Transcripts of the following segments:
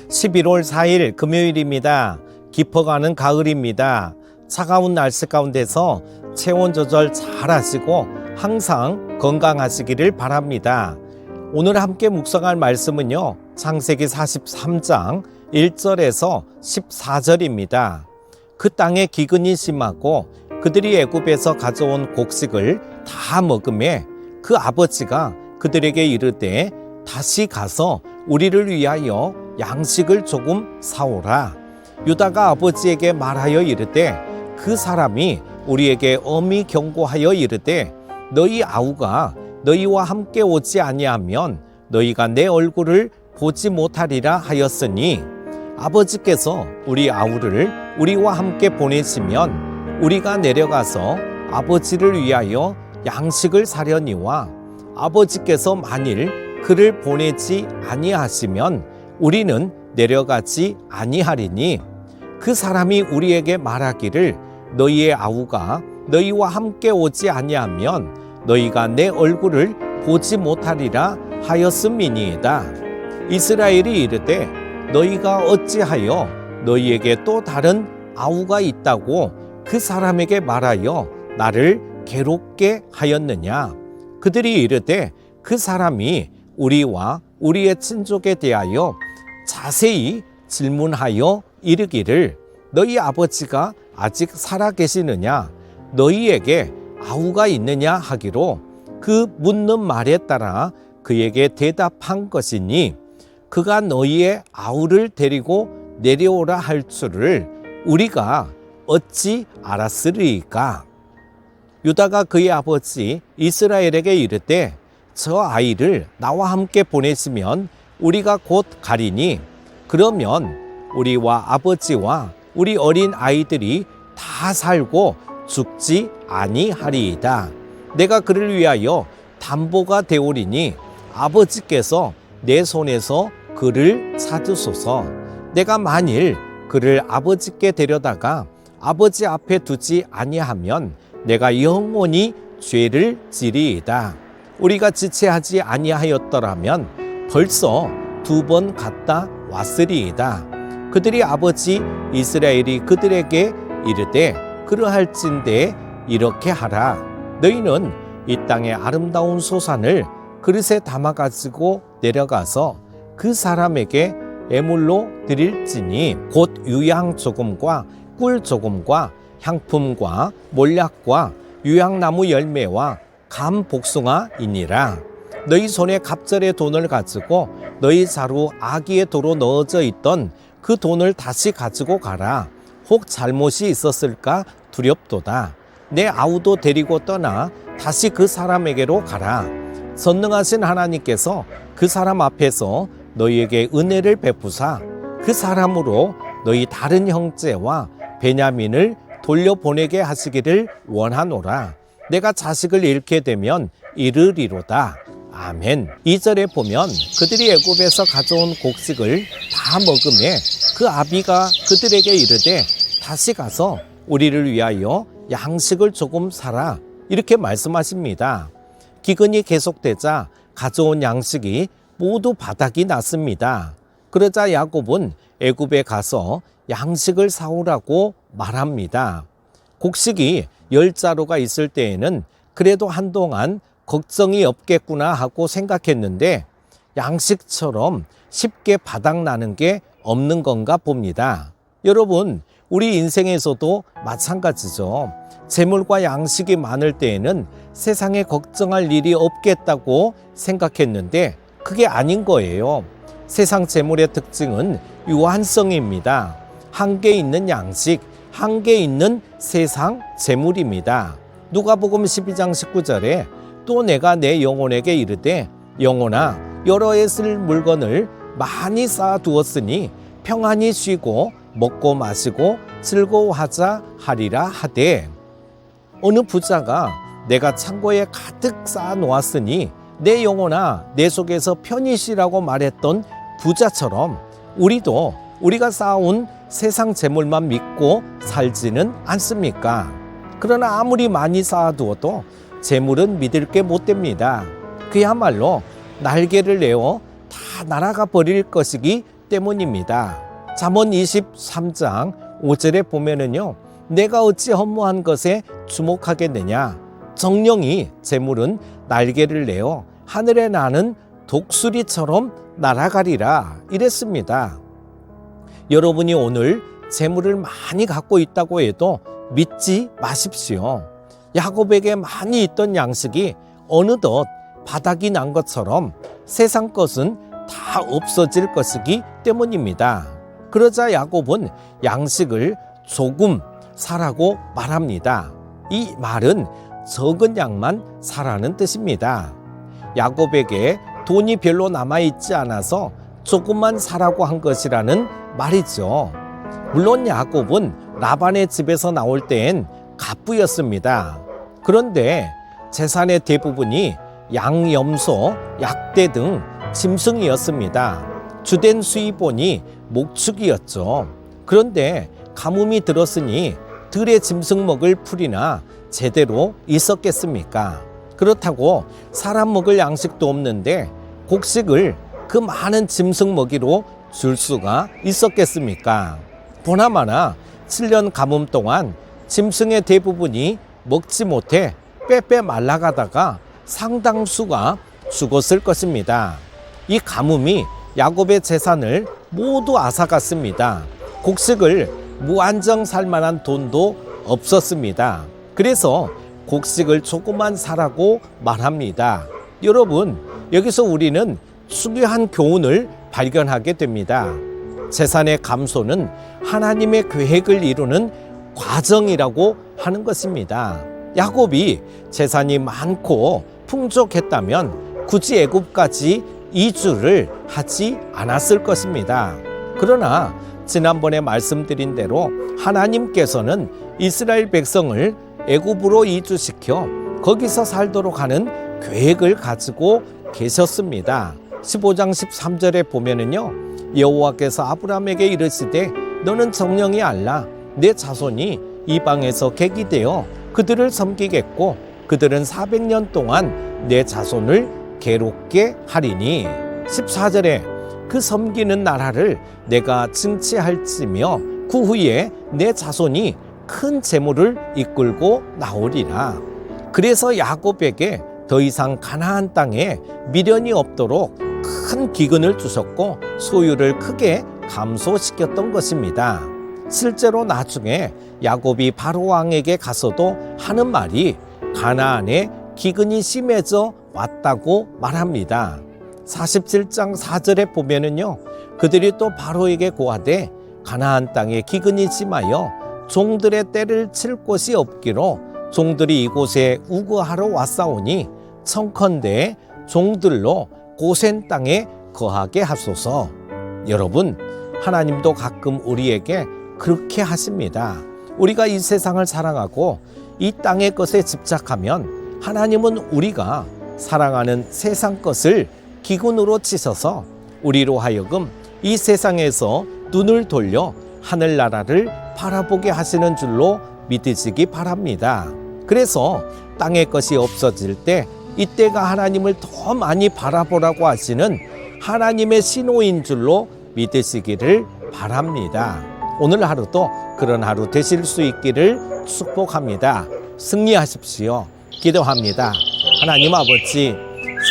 11월 4일 금요일입니다. 깊어가는 가을입니다. 차가운 날씨 가운데서 체온 조절 잘 하시고 항상 건강하시기를 바랍니다. 오늘 함께 묵상할 말씀은요, 창세기 43장 1절에서 14절입니다. 그 땅에 기근이 심하고 그들이 애굽에서 가져온 곡식을 다 먹음에 그 아버지가 그들에게 이르되 다시 가서 우리를 위하여 양식을 조금 사오라. 유다가 아버지에게 말하여 이르되 그 사람이 우리에게 엄히 경고하여 이르되 너희 아우가 너희와 함께 오지 아니하면 너희가 내 얼굴을 보지 못하리라 하였으니 아버지께서 우리 아우를 우리와 함께 보내시면 우리가 내려가서 아버지를 위하여 양식을 사려니와 아버지께서 만일 그를 보내지 아니하시면 우리는 내려가지 아니하리니 그 사람이 우리에게 말하기를 너희의 아우가 너희와 함께 오지 아니하면 너희가 내 얼굴을 보지 못하리라 하였음이니이다. 이스라엘이 이르되 너희가 어찌하여 너희에게 또 다른 아우가 있다고 그 사람에게 말하여 나를 괴롭게 하였느냐. 그들이 이르되 그 사람이 우리와 우리의 친족에 대하여 자세히 질문하여 이르기를 너희 아버지가 아직 살아 계시느냐 너희에게 아우가 있느냐 하기로 그 묻는 말에 따라 그에게 대답한 것이니 그가 너희의 아우를 데리고 내려오라 할 줄을 우리가 어찌 알았으리이까. 유다가 그의 아버지 이스라엘에게 이르되 저 아이를 나와 함께 보내시면 우리가 곧 가리니 그러면 우리와 아버지와 우리 어린 아이들이 다 살고 죽지 아니하리이다. 내가 그를 위하여 담보가 되오리니 아버지께서 내 손에서 그를 찾으소서. 내가 만일 그를 아버지께 데려다가 아버지 앞에 두지 아니하면 내가 영원히 죄를 지리이다. 우리가 지체하지 아니하였더라면 벌써 2번 갔다 왔으리이다. 그들이 아버지 이스라엘이 그들에게 이르되 그러할진대 이렇게 하라. 너희는 이 땅의 아름다운 소산을 그릇에 담아 가지고 내려가서 그 사람에게 애물로 드릴지니 곧 유향 조금과 꿀 조금과 향품과 몰약과 유향나무 열매와 감 복숭아이니라. 너희 손에 갑절의 돈을 가지고 너희 자루 아기의 도로 넣어져 있던 그 돈을 다시 가지고 가라. 혹 잘못이 있었을까 두렵도다. 내 아우도 데리고 떠나 다시 그 사람에게로 가라. 전능하신 하나님께서 그 사람 앞에서 너희에게 은혜를 베푸사 그 사람으로 너희 다른 형제와 베냐민을 돌려보내게 하시기를 원하노라. 내가 자식을 잃게 되면 이르리로다. 아멘. 2절에 보면 그들이 애굽에서 가져온 곡식을 다 먹음에 그 아비가 그들에게 이르되 다시 가서 우리를 위하여 양식을 조금 사라. 이렇게 말씀하십니다. 기근이 계속되자 가져온 양식이 모두 바닥이 났습니다. 그러자 야곱은 애굽에 가서 양식을 사오라고 말합니다. 곡식이 10자루가 있을 때에는 그래도 한동안 걱정이 없겠구나 하고 생각했는데 양식처럼 쉽게 바닥나는 게 없는 건가 봅니다. 여러분, 우리 인생에서도 마찬가지죠. 재물과 양식이 많을 때에는 세상에 걱정할 일이 없겠다고 생각했는데 그게 아닌 거예요. 세상 재물의 특징은 유한성입니다. 한계 있는 양식, 한계 있는 세상 재물입니다. 누가복음 12장 19절에 또 내가 내 영혼에게 이르되 영혼아 여러 해 쓸 물건을 많이 쌓아두었으니 평안히 쉬고 먹고 마시고 즐거워하자 하리라 하되 어느 부자가 내가 창고에 가득 쌓아 놓았으니 내 영혼아 내 속에서 편히 쉬라고 말했던 부자처럼 우리가 쌓아온 세상 재물만 믿고 살지는 않습니까? 그러나 아무리 많이 쌓아두어도 재물은 믿을 게 못 됩니다. 그야말로 날개를 내어 다 날아가 버릴 것이기 때문입니다. 잠언 23장 5절에 보면은요, 내가 어찌 허무한 것에 주목하겠느냐. 정령이 재물은 날개를 내어 하늘에 나는 독수리처럼 날아가리라 이랬습니다. 여러분이 오늘 재물을 많이 갖고 있다고 해도 믿지 마십시오. 야곱에게 많이 있던 양식이 어느덧 바닥이 난 것처럼 세상 것은 다 없어질 것이기 때문입니다. 그러자 야곱은 양식을 조금 사라고 말합니다. 이 말은 적은 양만 사라는 뜻입니다. 야곱에게 돈이 별로 남아있지 않아서 조금만 사라고 한 것이라는 말이죠. 물론 야곱은 라반의 집에서 나올 때엔 갑부였습니다. 그런데 재산의 대부분이 양, 염소, 약대 등 짐승이었습니다. 주된 수입원이 목축이었죠. 그런데 가뭄이 들었으니 들의 짐승 먹을 풀이나 제대로 있었겠습니까? 그렇다고 사람 먹을 양식도 없는데 곡식을 그 많은 짐승 먹이로 줄 수가 있었겠습니까? 보나마나 7년 가뭄 동안 짐승의 대부분이 먹지 못해 빼빼 말라가다가 상당수가 죽었을 것입니다. 이 가뭄이 야곱의 재산을 모두 앗아갔습니다. 곡식을 무한정 살 만한 돈도 없었습니다. 그래서 곡식을 조금만 사라고 말합니다. 여러분, 여기서 우리는 중요한 교훈을 발견하게 됩니다. 재산의 감소는 하나님의 계획을 이루는 과정이라고 하는 것입니다. 야곱이 재산이 많고 풍족했다면 굳이 애굽까지 이주를 하지 않았을 것입니다. 그러나 지난번에 말씀드린 대로 하나님께서는 이스라엘 백성을 애굽으로 이주시켜 거기서 살도록 하는 계획을 가지고 계셨습니다. 15장 13절에 보면은요, 여호와께서 아브라함에게 이르시되 너는 정령이 알라 내 자손이 이방에서 객이 되어 그들을 섬기겠고 그들은 400년 동안 내 자손을 괴롭게 하리니. 14절에 그 섬기는 나라를 내가 증치할지며 그 후에 내 자손이 큰 재물을 이끌고 나오리라. 그래서 야곱에게 더 이상 가나안 땅에 미련이 없도록 큰 기근을 주셨고 소유를 크게 감소시켰던 것입니다. 실제로 나중에 야곱이 바로 왕에게 가서도 하는 말이 가나안에 기근이 심해져 왔다고 말합니다. 47장 4절에 보면은요, 그들이 또 바로에게 고하되 가나안 땅에 기근이 심하여 종들의 때를 칠 곳이 없기로 종들이 이곳에 우거하러 왔사오니 청컨대 종들로 고센 땅에 거하게 하소서. 여러분, 하나님도 가끔 우리에게 그렇게 하십니다. 우리가 이 세상을 사랑하고 이 땅의 것에 집착하면 하나님은 우리가 사랑하는 세상 것을 기근으로 치셔서 우리로 하여금 이 세상에서 눈을 돌려 하늘나라를 바라보게 하시는 줄로 믿으시기 바랍니다. 그래서 땅의 것이 없어질 때 이때가 하나님을 더 많이 바라보라고 하시는 하나님의 신호인 줄로 믿으시기를 바랍니다. 오늘 하루도 그런 하루 되실 수 있기를 축복합니다. 승리하십시오. 기도합니다. 하나님 아버지,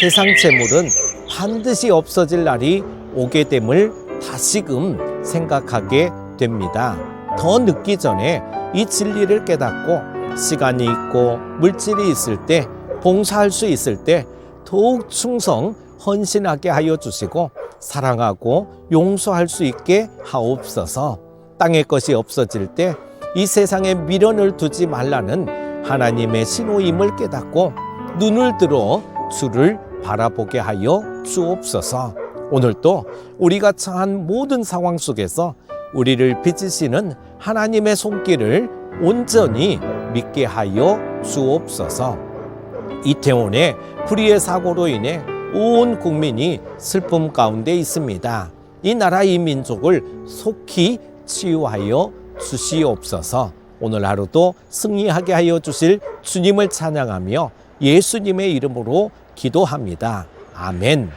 세상 재물은 반드시 없어질 날이 오게 됨을 다시금 생각하게 됩니다. 더 늦기 전에 이 진리를 깨닫고 시간이 있고 물질이 있을 때, 봉사할 수 있을 때 더욱 충성 헌신하게 하여 주시고 사랑하고 용서할 수 있게 하옵소서. 땅의 것이 없어질 때 이 세상에 미련을 두지 말라는 하나님의 신호임을 깨닫고 눈을 들어 주를 바라보게 하여 주옵소서. 오늘도 우리가 처한 모든 상황 속에서 우리를 빚으시는 하나님의 손길을 온전히 믿게 하여 주옵소서. 이태원의 불의의 사고로 인해 온 국민이 슬픔 가운데 있습니다. 이 나라 이 민족을 속히 치유하여 주시옵소서. 오늘 하루도 승리하게 하여 주실 주님을 찬양하며 예수님의 이름으로 기도합니다. 아멘.